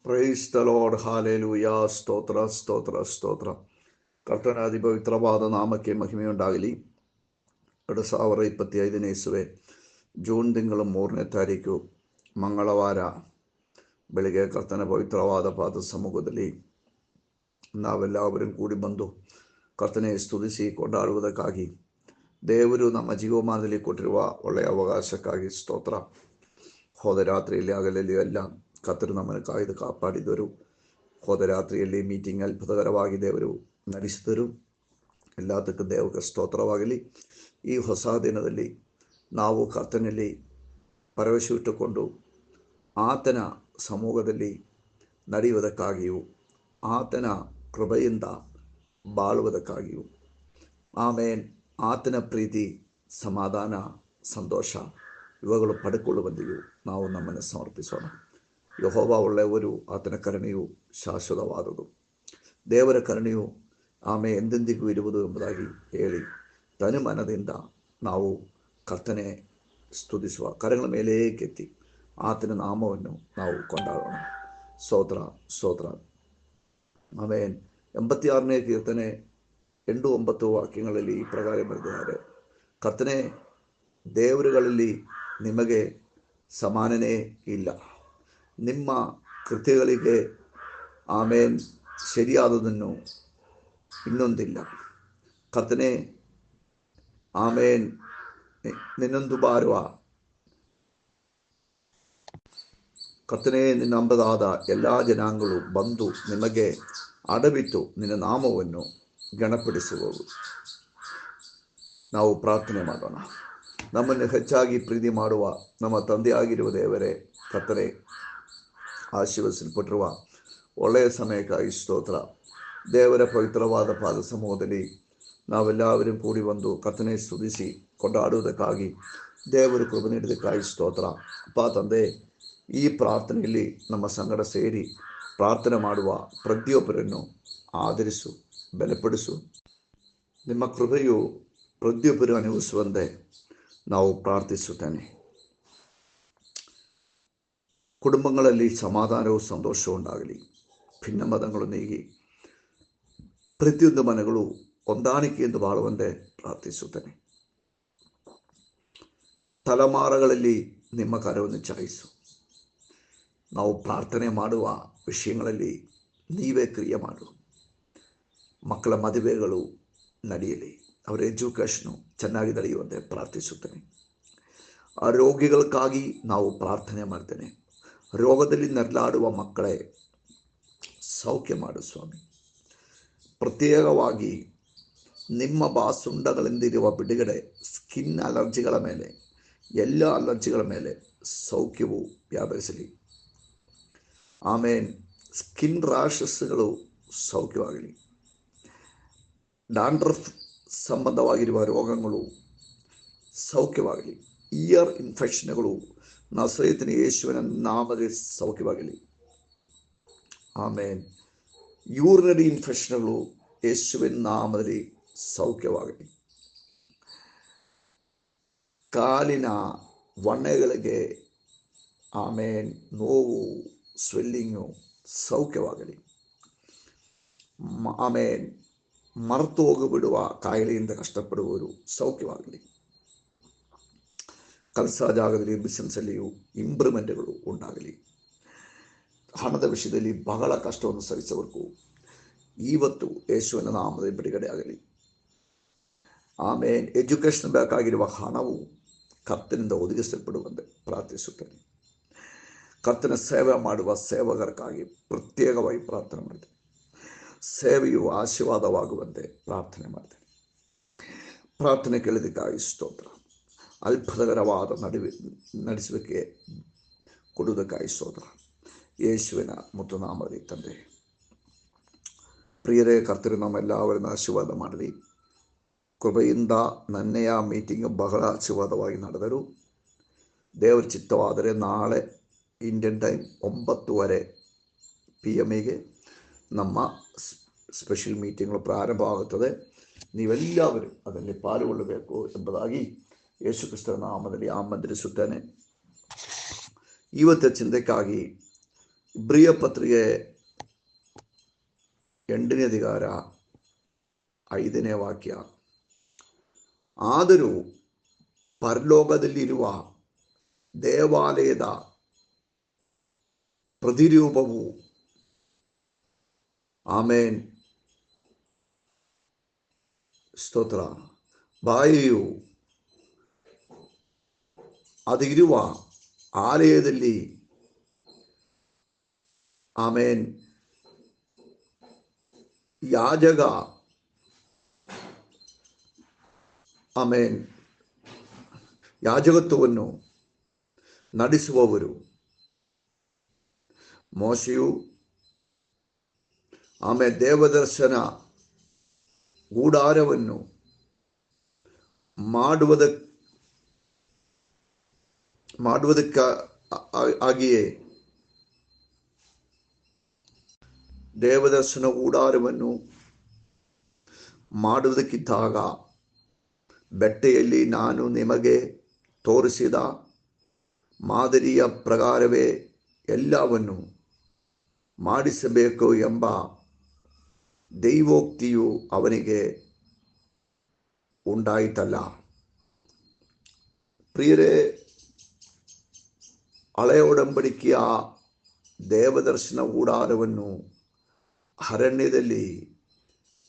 Praise the lord, hallelujah. ಸ್ತೋತ್ರ ಸ್ತೋತ್ರ ಸ್ತೋತ್ರ. ಕರ್ತನ ಅತಿ ಪವಿತ್ರವಾದ ನಾಮಕ್ಕೆ ಮಹಿಮೆಯುಂಟಾಗಲಿ. 2025 ಇಸುವೆ ಜೂನ್ ತಿಂಗಳು 3ನೇ ತಾರೀಕು ಮಂಗಳವಾರ ಬೆಳಗ್ಗೆ ಕರ್ತನ ಪವಿತ್ರವಾದ ಪಾದ ಸಮ್ಮುಖದಲ್ಲಿ ನಾವೆಲ್ಲವರೂ ಕೂಡಿ ಬಂದು ಕರ್ತನೆ ಸ್ತುತಿಸಿ ಕೊಂಡಾಡುವುದಕ್ಕಾಗಿ ದೇವರು ನಮ್ಮ ಜೀವಮಾನದಲ್ಲಿ ಕೊಟ್ಟಿರುವ ಒಳ್ಳೆಯ ಅವಕಾಶಕ್ಕಾಗಿ ಸ್ತೋತ್ರ. ಹೋದ ರಾತ್ರಿಯಲ್ಲಿ ಆಗಲಲ್ಲಿ ಎಲ್ಲ ಕರ್ತರು ನಮ್ಮನ್ನು ಕಾಯ್ದು ಕಾಪಾಡಿದರು. ಹೋದ ರಾತ್ರಿಯಲ್ಲಿ ಮೀಟಿಂಗ್ ಅದ್ಭುತಕರವಾಗಿ ದೇವರು ನಡೆಸಿದರು. ಎಲ್ಲದಕ್ಕೂ ದೇವಕ್ಕೆ ಸ್ತೋತ್ರವಾಗಲಿ. ಈ ಹೊಸ ದಿನದಲ್ಲಿ ನಾವು ಕರ್ತನಲ್ಲಿ ಭರವಸೆಯಿಟ್ಟುಕೊಂಡು ಆತನ ಸಮೂಹದಲ್ಲಿ ನಡೆಯುವುದಕ್ಕಾಗಿಯೂ ಆತನ ಕೃಪೆಯಿಂದ ಬಾಳುವುದಕ್ಕಾಗಿಯೂ ಆಮೇನ್ ಆತನ ಪ್ರೀತಿ, ಸಮಾಧಾನ, ಸಂತೋಷ ಇವುಗಳು ಪಡೆದುಕೊಳ್ಳುವಂತೆಯೂ ನಾವು ನಮ್ಮನ್ನು ಸಮರ್ಪಿಸೋಣ. ಯೆಹೋವ ಒಳ್ಳೆಯವರು, ಆತನ ಕರುಣೆಯು ಶಾಶ್ವತವಾದುದು. ದೇವರ ಕರುಣೆಯು ಎಂದೆಂದಿಗೂ ಇರುವುದು ಎಂಬುದಾಗಿ ಹೇಳಿ ತನುಮನದಿಂದ ನಾವು ಕರ್ತನೆ ಸ್ತುತಿಸುವ ಕರಗಳ ಮೇಲೆ ಕೆತ್ತಿ ಆತನ ನಾಮವನ್ನು ನಾವು ಕೊಂಡಾಡೋಣ. ಸ್ತೋತ್ರ ಸ್ತೋತ್ರ. ಆಮೇನ್. 86ನೇ ಕೀರ್ತನೆ 8-9 ವಾಕ್ಯಗಳಲ್ಲಿ ಈ ಪ್ರಕಾರ ಬರೆದಿದ್ದಾರೆ. ಕರ್ತನೆ, ದೇವರುಗಳಲ್ಲಿ ನಿಮಗೆ ಸಮಾನನೇ ಇಲ್ಲ. ನಿಮ್ಮ ಕೃತ್ಯಗಳಿಗೆ ಸರಿಯಾದದನ್ನು ಇನ್ನೊಂದಿಲ್ಲ. ಕರ್ತನೆ, ನಿನ್ನೊಂದು ಬಾರುವ ಕರ್ತನೆ, ನಿನ್ನಂಬದಾದ ಎಲ್ಲ ಜನಾಂಗಗಳು ಬಂದು ನಿಮಗೆ ಅಡಬಿಟ್ಟು ನಿನ್ನ ನಾಮವನ್ನು ಗಣಪಡಿಸುವವು. ನಾವು ಪ್ರಾರ್ಥನೆ ಮಾಡೋಣ. ನಮ್ಮನ್ನು ಹೆಚ್ಚಾಗಿ ಪ್ರೀತಿ ಮಾಡುವ ನಮ್ಮ ತಂದೆಯಾಗಿರುವ ದೇವರೇ, ಕರ್ತನೆ, ಆಶೀರ್ವದಿಸಲ್ಪಟ್ಟಿರುವ ಒಳ್ಳೆಯ ಸಮಯಕ್ಕಾಗಿ ಸ್ತೋತ್ರ. ದೇವರ ಪವಿತ್ರವಾದ ಪಾದ ಸಮೂಹದಲ್ಲಿ ನಾವೆಲ್ಲವರೂ ಕೂಡಿ ಬಂದು ಕರ್ತನೆ ಸ್ತುತಿಸಿ ಕೊಂಡಾಡುವುದಕ್ಕಾಗಿ ದೇವರು ಕೃಪೆ ನೀಡಿದ್ದಕ್ಕಾಗಿ ಸ್ತೋತ್ರ. ಅಪ್ಪ ತಂದೆ, ಈ ಪ್ರಾರ್ಥನೆಯಲ್ಲಿ ನಮ್ಮ ಸಂಗಡ ಸೇರಿ ಪ್ರಾರ್ಥನೆ ಮಾಡುವ ಪ್ರತಿಯೊಬ್ಬರನ್ನು ಆದರಿಸು, ಬಲಪಡಿಸು. ನಿಮ್ಮ ಕೃಪೆಯು ಪ್ರತಿಯೊಬ್ಬರು ಅನುಭವಿಸುವಂತೆ ನಾವು ಪ್ರಾರ್ಥಿಸುತ್ತೇನೆ. ಕುಟುಂಬಗಳಲ್ಲಿ ಸಮಾಧಾನವೂ ಸಂತೋಷವೂ ಉಂಟಾಗಲಿ. ಭಿನ್ನಮತಗಳು ನೀಗಿ ಪ್ರತಿಯೊಂದು ಮನೆಗಳು ಹೊಂದಾಣಿಕೆಯಿಂದ ಬಾಳುವಂತೆ ಪ್ರಾರ್ಥಿಸುತ್ತೇನೆ. ತಲೆಮಾರುಗಳಲ್ಲಿ ನಿಮ್ಮ ಕಾರ್ಯವನ್ನು ಚಾಯಿಸು. ನಾವು ಪ್ರಾರ್ಥನೆ ಮಾಡುವ ವಿಷಯಗಳಲ್ಲಿ ನೀವೇ ಕ್ರಿಯೆ ಮಾಡು. ಮಕ್ಕಳ ಮದುವೆಗಳು ನಡೆಯಲಿ, ಅವರ ಎಜುಕೇಷನು ಚೆನ್ನಾಗಿ ನಡೆಯುವಂತೆ ಪ್ರಾರ್ಥಿಸುತ್ತೇನೆ. ಆ ರೋಗಿಗಳಿಗಾಗಿ ನಾವು ಪ್ರಾರ್ಥನೆ ಮಾಡ್ತೇನೆ. ರೋಗದಲ್ಲಿ ನರಳಾಡುವ ಮಕ್ಕಳೇ ಸೌಖ್ಯ ಮಾಡು ಸ್ವಾಮಿ. ಪ್ರತ್ಯೇಕವಾಗಿ ನಿಮ್ಮ ಬಾಸುಂಡಗಳಿಂದಿರುವ ಬಿಡುಗಡೆ, ಸ್ಕಿನ್ ಅಲರ್ಜಿಗಳ ಮೇಲೆ, ಎಲ್ಲ ಅಲರ್ಜಿಗಳ ಮೇಲೆ ಸೌಖ್ಯವು ವ್ಯಾಪಿಸಲಿ. ಸ್ಕಿನ್ ರ್ಯಾಷಸ್ಗಳು ಸೌಖ್ಯವಾಗಲಿ. ಡಾಂಡ್ರಫ್ ಸಂಬಂಧವಾಗಿರುವ ರೋಗಗಳು ಸೌಖ್ಯವಾಗಲಿ. ಇಯರ್ ಇನ್ಫೆಕ್ಷನ್ಗಳು ನಸರೇತಿನ ಯೇಸುವಿನ ನಾಮದಲ್ಲಿ ಸೌಖ್ಯವಾಗಲಿ. ಯೂರಿನರಿ ಇನ್ಫೆಕ್ಷನ್ಗಳು ಯೇಸುವಿನ ನಾಮದಲ್ಲಿ ಸೌಖ್ಯವಾಗಲಿ. ಕಾಲಿನ ವಣ್ಣೆಗಳಿಗೆ ನೋವು, ಸ್ವೆಲ್ಲಿಂಗು ಸೌಖ್ಯವಾಗಲಿ. ಮರೆತು ಹೋಗಿಬಿಡುವ ಕಾಯಿಲೆಯಿಂದ ಕಷ್ಟಪಡುವವರು ಸೌಖ್ಯವಾಗಲಿ. ಕೆಲಸ ಜಾಗದಲ್ಲಿ, ಬಿಸಿನೆಸ್ಸಲ್ಲಿಯೂ ಇಂಪ್ರೂವ್ಮೆಂಟ್ಗಳು ಉಂಟಾಗಲಿ. ಹಣದ ವಿಷಯದಲ್ಲಿ ಬಹಳ ಕಷ್ಟವನ್ನು ಸಹಿಸುವವರೆಗೂ ಇವತ್ತು ಯೇಸುವಿನ ನಾಮದಲ್ಲಿ ಬಿಡುಗಡೆ ಆಗಲಿ. ಎಜುಕೇಷನ್ ಬೇಕಾಗಿರುವ ಹಣವು ಕರ್ತನಿಂದ ಒದಗಿಸಲ್ಪಡುವಂತೆ ಪ್ರಾರ್ಥಿಸುತ್ತೇನೆ. ಕರ್ತನ ಸೇವೆ ಮಾಡುವ ಸೇವಕರಿಗಾಗಿ ಪ್ರತ್ಯೇಕವಾಗಿ ಪ್ರಾರ್ಥನೆ ಮಾಡ್ತೇನೆ. ಸೇವೆಯು ಆಶೀರ್ವಾದವಾಗುವಂತೆ ಪ್ರಾರ್ಥನೆ ಮಾಡ್ತೇನೆ. ಪ್ರಾರ್ಥನೆ ಕೇಳಿದಕ್ಕಾಗಿ ಸ್ತೋತ್ರ. ಅದ್ಭುತಕರವಾದ ನಡೆಸುವಿಕೆ ಕೊಡುವುದಕ್ಕಾಗಿ ಸ್ತೋತ್ರ. ಯೇಸುವಿನ ಮುತ್ತು ನಾಮದಲ್ಲಿ ತಂದೆ. ಪ್ರಿಯರೇ, ಕರ್ತರು ನಮ್ಮೆಲ್ಲವರನ್ನು ಆಶೀರ್ವಾದ ಮಾಡಲಿ. ಕೃಪೆಯಿಂದ ನನ್ನೆಯ ಮೀಟಿಂಗ್ ಬಹಳ ಆಶೀರ್ವಾದವಾಗಿ ನಡೆದರು. ದೇವರ ಚಿತ್ತವಾದರೆ ನಾಳೆ ಇಂಡಿಯನ್ ಟೈಮ್ 9:30 PM ನಮ್ಮ ಸ್ಪೆಷಲ್ ಮೀಟಿಂಗ್ಗಳು ಪ್ರಾರಂಭವಾಗುತ್ತದೆ. ನೀವೆಲ್ಲರೂ ಅದರಲ್ಲಿ ಪಾಲ್ಗೊಳ್ಳಬೇಕು ಎಂಬುದಾಗಿ ಯೇಸು ಕ್ರಿಸ್ತನ ನಾಮದಲ್ಲಿ ಆಮಂತ್ರಿಸುತ್ತೇನೆ. ಇವತ್ತು ಚಿಂತೆಗಾಗಿ ಇಬ್ರಿಯ ಪತ್ರಿಕೆ 8ನೇ ಅಧಿಕಾರ 5ನೇ ವಾಕ್ಯ. ಆದರೂ ಪರಲೋಕದಲ್ಲಿರುವ ದೇವಾಲಯದ ಪ್ರತಿರೂಪವು, ಆಮೇನ್, ಸ್ತೋತ್ರ, ಬಾಯಿಯು ಅದಿರುವ ಆಲಯದಲ್ಲಿ, ಆಮೇನ್, ಯಾಜಕ, ಆಮೇನ್, ಯಾಜಕತ್ವವನ್ನು ನಡೆಸುವವರು ಮೋಶೆಯು, ಆಮೇಲೆ ದೇವದರ್ಶನ ಗೂಡಾರವನ್ನು ಮಾಡುವುದಕ್ಕಾಗಿಯೇ ದೇವದರ್ಶನ ಗೂಡಾರವನ್ನು ಮಾಡುವುದಕ್ಕಿದ್ದಾಗ ಬೆಟ್ಟೆಯಲ್ಲಿ ನಾನು ನಿಮಗೆ ತೋರಿಸಿದ ಮಾದರಿಯ ಪ್ರಕಾರವೇ ಎಲ್ಲವನ್ನು ಮಾಡಿಸಬೇಕು ಎಂಬ ದೈವೋಕ್ತಿಯು ಅವನಿಗೆ ಉಂಟಾಯಿತಲ್ಲ. ಪ್ರಿಯರೇ, ಹಳೆಯ ಒಡಂಬಡಿಕೆಯ ದೇವದರ್ಶನ ಗೂಡಾರವನ್ನು ಅರಣ್ಯದಲ್ಲಿ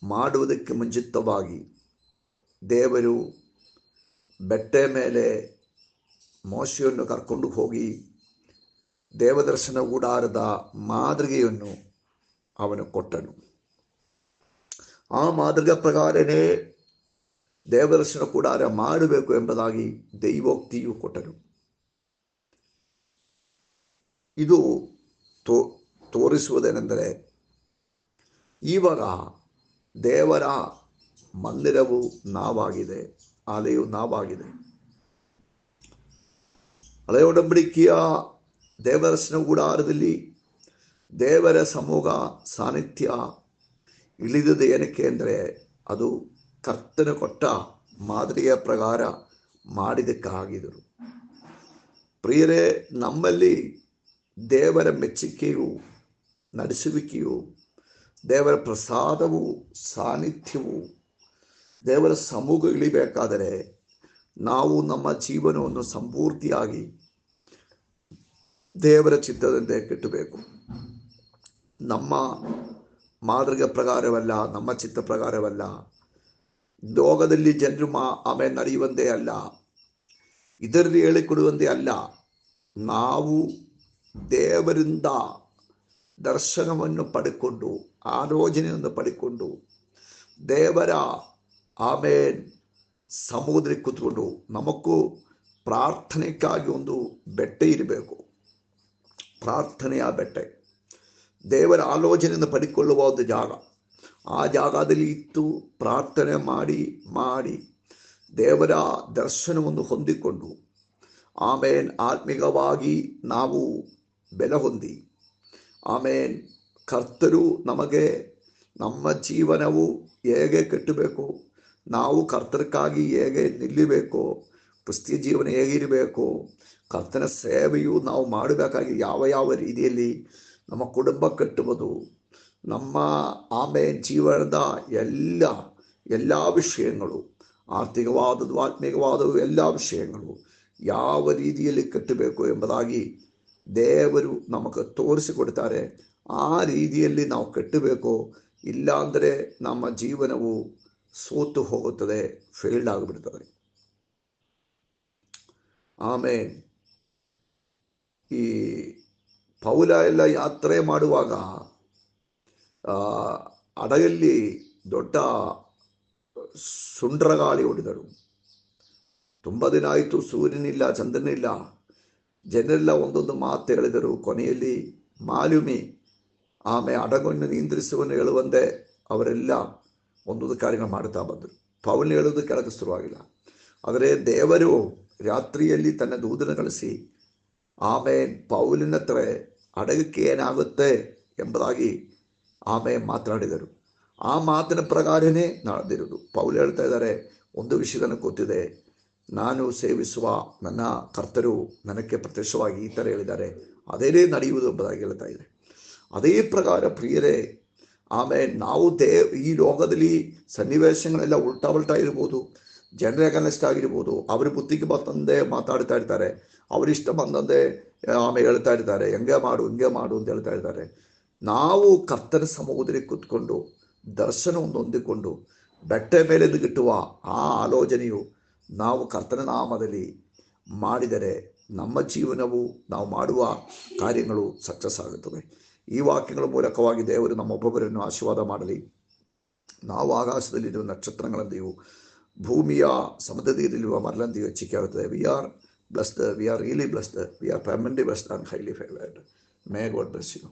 ಮಾಡುವುದಕ್ಕೆ ಮುಂಚಿತವಾಗಿ ದೇವರು ಬೆಟ್ಟ ಮೇಲೆ ಮೋಶೆಯನ್ನು ಕರ್ಕೊಂಡು ಹೋಗಿ ದೇವದರ್ಶನ ಗೂಡಾರದ ಮಾದರಿಗೆಯನ್ನು ಅವನು ಕೊಟ್ಟನು. ಆ ಮಾದರಿಯ ಪ್ರಕಾರನೇ ದೇವದರ್ಶನ ಗೂಡಾರ ಮಾಡಬೇಕು ಎಂಬುದಾಗಿ ದೈವೋಕ್ತಿಯು ಕೊಟ್ಟನು. ಇದು ತೋರಿಸುವುದೇನೆಂದರೆ, ಇವಾಗ ದೇವರ ಮಂದಿರವು ನಾವಾಗಿದೆ, ಆಲಯವು ನಾವಾಗಿದೆ. ಹಳೆಯ ಒಡಂಬಡಿಕೆಯ ದೇವದರ್ಶನ ಗೂಡಾರದಲ್ಲಿ ದೇವರ ಸಮೂಹ ಸಾನ್ನಿಧ್ಯ ಇಳಿದದು ಏನಕ್ಕೆ ಅಂದರೆ, ಅದು ಕರ್ತನು ಕೊಟ್ಟ ಮಾದರಿಯ ಪ್ರಕಾರ ಮಾಡಿದಕ್ಕಾಗಿದ್ದರು. ಪ್ರಿಯರೇ, ನಮ್ಮಲ್ಲಿ ದೇವರ ಮೆಚ್ಚುಗೆಯು, ನಡೆಸುವಿಕೆಯು, ದೇವರ ಪ್ರಸಾದವು, ಸಾನ್ನಿಧ್ಯವು, ದೇವರ ಸಮೂಹ ಇಳಿಬೇಕಾದರೆ ನಾವು ನಮ್ಮ ಜೀವನವನ್ನು ಸಂಪೂರ್ತಿಯಾಗಿ ದೇವರ ಚಿತ್ತದಂತೆ ಕಟ್ಟಬೇಕು. ನಮ್ಮ ಮಾದರಿಯ ಪ್ರಕಾರವಲ್ಲ, ನಮ್ಮ ಚಿತ್ತ ಪ್ರಕಾರವಲ್ಲ, ಲೋಕದಲ್ಲಿ ಜನರು ಆಮೇಲೆ ನಡೆಯುವಂತೆ ಅಲ್ಲ, ಇದರಲ್ಲಿ ಹೇಳಿಕೊಡುವಂತೆ ಅಲ್ಲ. ನಾವು ದೇವರಿಂದ ದರ್ಶನವನ್ನು ಪಡೆದುಕೊಂಡು, ಆಲೋಚನೆಯನ್ನು ಪಡೆದುಕೊಂಡು, ದೇವರ ಆಮೇನ್ ಸಮುದ್ರಕ್ಕೆ ಕೂತ್ಕೊಂಡು, ನಮಗೂ ಪ್ರಾರ್ಥನೆಗಾಗಿ ಒಂದು ಬೆಟ್ಟ ಇರಬೇಕು. ಪ್ರಾರ್ಥನೆಯ ಬೆಟ್ಟ, ದೇವರ ಆಲೋಚನೆಯನ್ನು ಪಡೆದುಕೊಳ್ಳುವ ಒಂದು ಜಾಗ. ಆ ಜಾಗದಲ್ಲಿ ಇತ್ತು ಪ್ರಾರ್ಥನೆ ಮಾಡಿ ದೇವರ ದರ್ಶನವನ್ನು ಹೊಂದಿಕೊಂಡು, ಆಮೇನ್, ಆತ್ಮಿಕವಾಗಿ ನಾವು ಬೆಲೆ ಹೊಂದಿ, ಆಮೇನ್, ಕರ್ತರು ನಮಗೆ ನಮ್ಮ ಜೀವನವು ಹೇಗೆ ಕಟ್ಟಬೇಕು, ನಾವು ಕರ್ತರಿಗಾಗಿ ಹೇಗೆ ನಿಲ್ಲಬೇಕು, ಕ್ರಿಸ್ತಿಯ ಜೀವನ ಹೇಗಿರಬೇಕು, ಕರ್ತನ ಸೇವೆಯು ನಾವು ಮಾಡಬೇಕಾಗಿ ಯಾವ ರೀತಿಯಲ್ಲಿ ನಮ್ಮ ಕುಟುಂಬ ಕಟ್ಟುವುದು, ನಮ್ಮ ಆಮೇನ್ ಜೀವನದ ಎಲ್ಲ ವಿಷಯಗಳು, ಆರ್ಥಿಕವಾದದ್ದು, ಆತ್ಮಿಕವಾದವು, ಎಲ್ಲ ವಿಷಯಗಳು ಯಾವ ರೀತಿಯಲ್ಲಿ ಕಟ್ಟಬೇಕು ಎಂಬುದಾಗಿ ದೇವರು ನಮಗೆ ತೋರಿಸಿಕೊಡ್ತಾರೆ. ಆ ರೀತಿಯಲ್ಲಿ ನಾವು ಕಟ್ಟಬೇಕು. ಇಲ್ಲಾಂದರೆ ನಮ್ಮ ಜೀವನವು ಸೋತು ಹೋಗುತ್ತದೆ, ಫೇಲ್ಡ್ ಆಗಿಬಿಡ್ತದೆ. ಆಮೇನ್. ಈ ಪೌಲ ಎಲ್ಲ ಯಾತ್ರೆ ಮಾಡುವಾಗ ಹಡಗಲ್ಲಿ ದೊಡ್ಡ ಸುಂಡ್ರಗಾಳಿ ಹೊಡೆದರು. ತುಂಬ ದಿನ ಆಯಿತು, ಸೂರ್ಯನಿಲ್ಲ, ಚಂದ್ರನಿಲ್ಲ. ಜನರೆಲ್ಲ ಒಂದೊಂದು ಮಾತು ಹೇಳಿದರು. ಕೊನೆಯಲ್ಲಿ ಮಾಲುಮಿ ಹಡಗನ್ನು ನಿಯಂತ್ರಿಸುವನ್ನು ಹೇಳುವಂತೆ ಅವರೆಲ್ಲ ಒಂದೊಂದು ಕಾರ್ಯಗಳು ಮಾಡುತ್ತಾ ಬಂದರು. ಪೌಲನು ಹೇಳುವುದು ಕೆಳಗೆ ಶುರುವಾಗಿಲ್ಲ. ಆದರೆ ದೇವರು ರಾತ್ರಿಯಲ್ಲಿ ತನ್ನ ದೂತನ ಕಳಿಸಿ ಪೌಲನ ಹತ್ರ ಹಡಗಕ್ಕೆ ಏನಾಗುತ್ತೆ ಎಂಬುದಾಗಿ ಮಾತನಾಡಿದರು. ಆ ಮಾತಿನ ಪ್ರಕಾರನೇ ನಡೆದಿರುವುದು. ಪೌಲ ಹೇಳ್ತಾ ಇದ್ದಾರೆ, ಒಂದು ವಿಷಯವನ್ನು ಗೊತ್ತಿದೆ, ನಾನು ಸೇವಿಸುವ ನನ್ನ ಕರ್ತರು ನನಗೆ ಪ್ರತ್ಯಕ್ಷವಾಗಿ ಈ ಥರ ಹೇಳಿದ್ದಾರೆ, ಅದೇ ನಡೆಯುವುದು ಎಂಬುದಾಗಿ ಹೇಳ್ತಾ ಇದೆ. ಅದೇ ಪ್ರಕಾರ ಪ್ರಿಯರೇ, ಆಮೇಲೆ ನಾವು ಈ ಲೋಕದಲ್ಲಿ ಸನ್ನಿವೇಶಗಳೆಲ್ಲ ಉಲ್ಟಾ ಇರ್ಬೋದು, ಜನರೇ ಕನಿಷ್ಠ ಆಗಿರ್ಬೋದು, ಅವ್ರ ಬುದ್ಧಿಗೆ ಬಂದಂತೆ ಮಾತಾಡ್ತಾ ಇರ್ತಾರೆ, ಅವರಿಷ್ಟ ಬಂದಂತೆ ಆಮೇಲೆ ಹೇಳ್ತಾ ಇರ್ತಾರೆ, ಹಿಂಗೆ ಮಾಡು ಅಂತ ಹೇಳ್ತಾ ಇರ್ತಾರೆ. ನಾವು ಕರ್ತನ ಸಮ್ಮುಖದಲ್ಲಿ ಕೂತ್ಕೊಂಡು ದರ್ಶನವನ್ನು ಹೊಂದಿಕೊಂಡು ಬೆಟ್ಟ ಮೇಲೆ ಗಿಟ್ಟುವ ಆ ಆಲೋಚನೆಯು ನಾವು ಕರ್ತನ ನಾಮದಲ್ಲಿ ಮಾಡಿದರೆ ನಮ್ಮ ಜೀವನವು, ನಾವು ಮಾಡುವ ಕಾರ್ಯಗಳು ಸಕ್ಸಸ್ ಆಗುತ್ತವೆ. ಈ ವಾಕ್ಯಗಳ ಮೂಲಕವಾಗಿ ದೇವರು ನಮ್ಮೊಬ್ಬೊಬ್ಬರನ್ನು ಆಶೀರ್ವಾದ ಮಾಡಲಿ. ನಾವು ಆಕಾಶದಲ್ಲಿರುವ ನಕ್ಷತ್ರಗಳಂತೆಯೂ ಭೂಮಿಯ ಸಮುದ್ರದಲ್ಲಿರುವ ಮರಳಂತೆಯೂ ಹೆಚ್ಚಿಕೆ ಆಗುತ್ತದೆ. We are blessed, we are really blessed, we are permanently blessed and highly favored. May God bless you.